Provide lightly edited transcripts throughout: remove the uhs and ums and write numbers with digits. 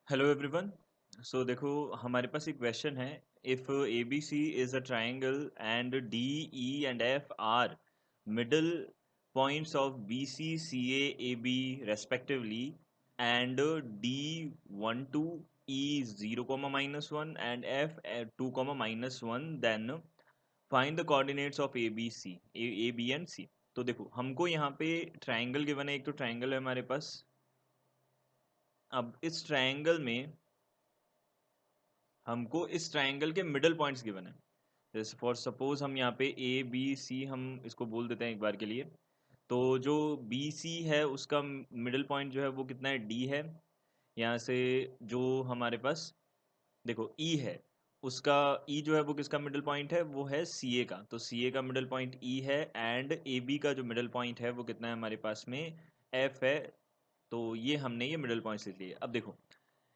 Hello everyone. सो देखो, हमारे पास एक क्वेश्चन है। If A B C is a triangle and D E and F are middle points of B C C A B respectively and D one two E zero comma minus one and F two comma minus one, then find the coordinates of A B C, A B and C. तो देखो, हमको यहाँ पे triangle given है। एक तो triangle है हमारे पास। अब इस ट्राइंगल में हमको इस ट्राइंगल के मिडल पॉइंट्स गिवन है। जैसे फॉर सपोज हम यहाँ पे ए बी सी हम इसको बोल देते हैं एक बार के लिए। तो जो बी सी है उसका मिडल पॉइंट जो है वो कितना है, डी है। यहाँ से जो हमारे पास देखो ई है, उसका ई जो है वो किसका मिडल पॉइंट है, वो है सी ए का। तो सी ए का मिडल पॉइंट ई है एंड ए बी का जो मिडल पॉइंट है वो कितना है हमारे पास में, एफ है। तो ये हमने ये मिडल पॉइंट्स लिख लिए। अब देखो,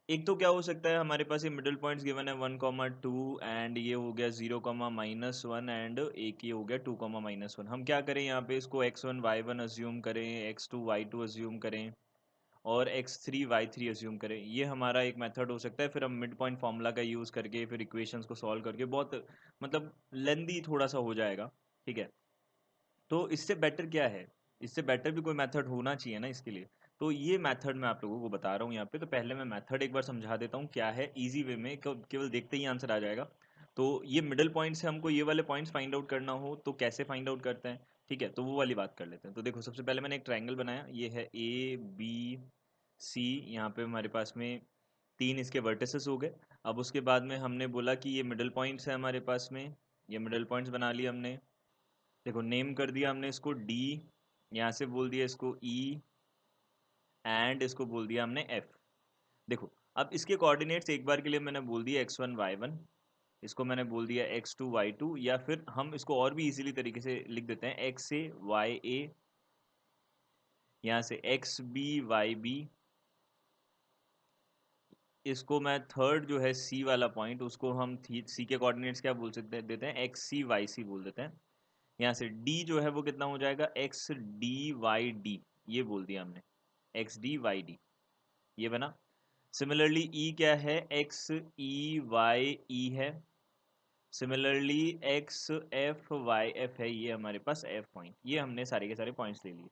एक तो क्या हो सकता है, हमारे पास ये मिडिल पॉइंट्स गिवन है 1,2 एंड ये हो गया 0,-1 एंड एक ये हो गया 2,-1। हम क्या करें यहाँ पे, इसको x1 y1 अज्यूम करें, x2 y2 अज्यूम करें और x3 y3 अज्यूम करें। ये हमारा एक मेथड हो सकता है। फिर हम मिड पॉइंट फार्मूला का यूज़ करके फिर इक्वेशंस को सॉल्व करके बहुत मतलब लेंदी थोड़ा सा हो जाएगा। ठीक है, तो इससे बेटर क्या है, इससे बेटर भी कोई मेथड होना चाहिए ना इसके लिए। तो ये मेथड मैं आप लोगों को बता रहा हूँ यहाँ पे। तो पहले मैं मेथड एक बार समझा देता हूँ क्या है, इजी वे में, केवल देखते ही आंसर आ जाएगा। तो ये मिडल पॉइंट से हमको ये वाले पॉइंट्स फाइंड आउट करना हो तो कैसे फाइंड आउट करते हैं। ठीक है, तो वो वाली बात कर लेते हैं। तो देखो, सबसे पहले मैंने एक ट्राइंगल बनाया, ये है ए बी सी। यहाँ पे हमारे पास में तीन इसके वर्टिसेस हो गए। अब उसके बाद में हमने बोला कि ये मिडल पॉइंट्स है हमारे पास में, ये मिडल पॉइंट्स बना लिए हमने। देखो, नेम कर दिया हमने इसको डी, यहाँ से बोल दिया इसको ई एंड इसको बोल दिया हमने एफ। देखो, अब इसके कोऑर्डिनेट्स एक बार के लिए मैंने बोल दिया x1 y1, इसको मैंने बोल दिया x2 y2, या फिर हम इसको और भी इजीली तरीके से लिख देते हैं, x a y a, यहाँ से x b y b। इसको मैं थर्ड जो है c वाला पॉइंट, उसको हम c के कोऑर्डिनेट्स क्या बोल सकते हैं, देते हैं x c y c बोल देते हैं। यहाँ से d जो है वो कितना हो जाएगा, x d y d, ये बोल दिया हमने, x d y d, ये बना। सिमिलरली ई क्या है, एक्स ई वाई ई है। Similarly X F Y F है, ये हमारे पास एफ पॉइंट। ये हमने सारे के सारे पॉइंट्स ले लिए।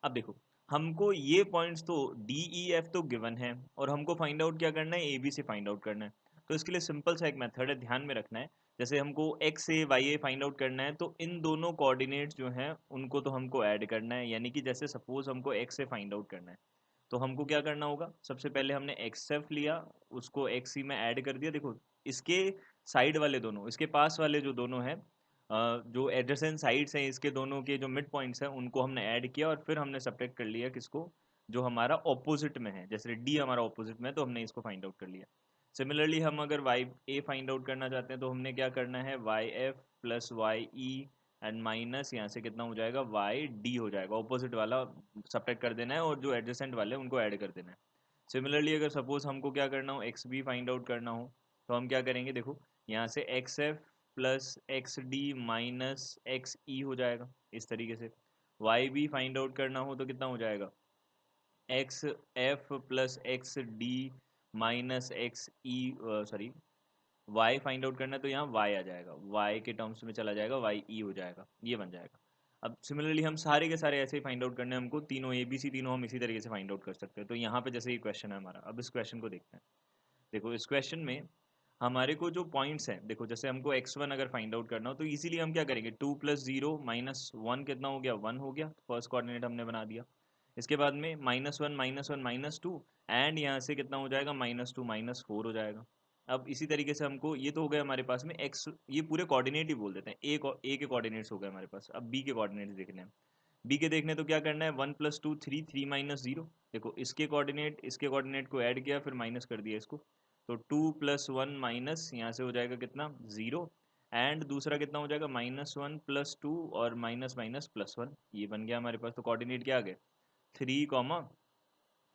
अब देखो, हमको ये पॉइंट्स तो डी ई एफ तो गिवन है और हमको फाइंड आउट क्या करना है, ए बी से फाइंड आउट करना है। तो इसके लिए सिंपल सा एक मेथड है, ध्यान में रखना है। जैसे हमको एक्स ए वाई ए फाइंड आउट करना है तो इन दोनों कोऑर्डिनेट्स जो हैं उनको तो हमको ऐड करना है। यानी कि जैसे सपोज हमको एक्स से फाइंड आउट करना है तो हमको क्या करना होगा, सबसे पहले हमने एक्स एफ लिया, उसको एक्स सी में ऐड कर दिया। देखो, इसके साइड वाले दोनों, इसके पास वाले जो दोनों हैं, जो एडजेसेंट साइड्स हैं इसके दोनों के जो मिड पॉइंट्स हैं उनको हमने ऐड किया और फिर हमने सब्ट्रैक्ट कर लिया किसको, जो हमारा ऑपोजिट में है। जैसे डी हमारा ऑपोजिट में है तो हमने इसको फाइंड आउट कर लिया। सिमिलरली हम अगर वाई ए फाइंड आउट करना चाहते हैं तो हमने क्या करना है, Y F plus Y E and minus यहाँ से कितना हो जाएगा, वाई डी हो जाएगा। ऑपोजिट वाला सब्ट्रैक्ट कर देना है और जो एडजेसेंट वाले हैं उनको ऐड कर देना है। सिमिलरली अगर सपोज हमको क्या करना हो, एक्स बी फाइंड आउट करना हो तो हम क्या करेंगे, देखो यहाँ से X F plus X D minus X E हो जाएगा इस तरीके से। वाई बी फाइंड आउट करना हो तो कितना हो जाएगा, X F plus X D minus X E, sorry, Y find out करना है तो यहाँ वाई आ जाएगा, वाई के टर्म्स में चला जाएगा, वाई ई हो जाएगा, ये बन जाएगा। अब सिमिलरली हम सारे के सारे ऐसे ही फाइंड आउट करने हैं हमको, तीनों ए बी सी तीनों हम इसी तरीके से फाइंड आउट कर सकते हैं। तो यहाँ पे जैसे ये क्वेश्चन है हमारा, अब इस क्वेश्चन को देखते हैं। देखो, इस क्वेश्चन में हमारे को जो पॉइंट्स हैं, देखो जैसे हमको x1 अगर फाइंड आउट करना हो तो इजीली हम क्या करेंगे, 2 प्लस जीरो माइनस वन कितना हो गया, 1 हो गया। फर्स्ट कोऑर्डिनेट हमने बना दिया। इसके बाद में -1 -1 -2 एंड यहाँ से कितना हो जाएगा, -2 -4 हो जाएगा। अब इसी तरीके से हमको, ये तो हो गया हमारे पास में x, ये पूरे कोऑर्डिनेट ही बोल देते हैं, ए के कोऑर्डिनेट्स हो गए हमारे पास। अब बी के कोऑर्डिनेट्स देखने हैं। बी के देखने तो क्या करना है, 1 + 2 3, 3 - 0। देखो, इसके कोऑर्डिनेट को ऐड किया फिर माइनस कर दिया इसको। तो 2 + 1 माइनस यहाँ से हो जाएगा कितना, 0। एंड दूसरा कितना हो जाएगा, -1 + 2 और माइनस माइनस +1, ये बन गया हमारे पास। तो कोऑर्डिनेट क्या आ गए, 3 कॉमा,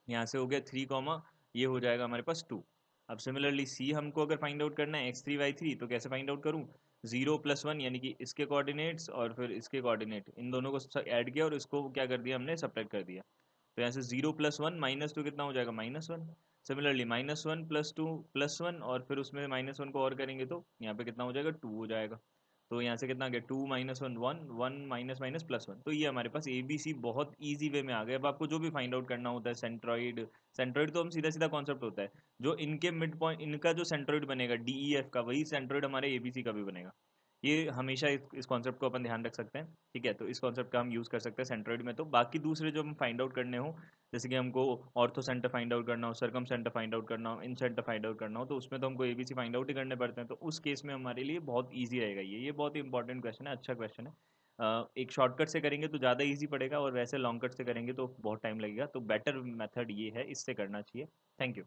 यहाँ से हो गया 3 कॉमा, ये हो जाएगा हमारे पास 2। अब सिमिलरली सी हमको अगर फाइंड आउट करना है x3 y3, तो कैसे फाइंड आउट करूँ, 0 + 1 यानी कि इसके कोऑर्डिनेट्स और फिर इसके कोऑर्डिनेट, इन दोनों को ऐड किया और इसको क्या कर दिया हमने, सब्ट्रैक्ट कर दिया। तो यहाँ से 0 + 1 -2 कितना हो जाएगा, -1। सिमिलरली -1 +2 +1 और फिर उसमें -1 को और करेंगे तो यहाँ पे कितना हो जाएगा, 2 हो जाएगा। तो यहाँ से कितना आ गया, 2 - 1 1 1 माइनस माइनस +1। तो ये हमारे पास ABC बहुत ईजी वे में आ गया। अब आपको जो भी फाइंड आउट करना होता है, सेंट्रॉइड, सेंट्रॉइड तो हम सीधा सीधा कॉन्सेप्ट होता है, जो इनके मिड पॉइंट, इनका जो सेंट्रॉइड बनेगा DEF का, वही सेंट्रॉइड हमारे ABC का भी बनेगा। ये हमेशा इस कॉन्सेप्ट को अपन ध्यान रख सकते हैं, ठीक है। तो इस कॉन्सेप्ट का हम यूज़ कर सकते हैं सेंट्रॉइड में। तो बाकी दूसरे जो हम फाइंड आउट करने हो, जैसे कि हमको ऑर्थो सेंटर फाइंड आउट करना हो, सर्कम सेंटर फाइंड आउट करना हो, इन सेंटर फाइंड आउट करना हो, तो उसमें तो हमको ABC फाइंड आउट ही करने पड़ते हैं। तो उस केस में हमारे लिए बहुत ईजी रहेगा ये बहुत ही इंपॉर्टेंट क्वेश्चन है, अच्छा क्वेश्चन है। एक शॉर्टकट से करेंगे तो ज़्यादा ईजी पड़ेगा, और वैसे लॉन्ग कट से करेंगे तो बहुत टाइम लगेगा। तो बेटर मेथड ये है, इससे करना चाहिए। Thank you.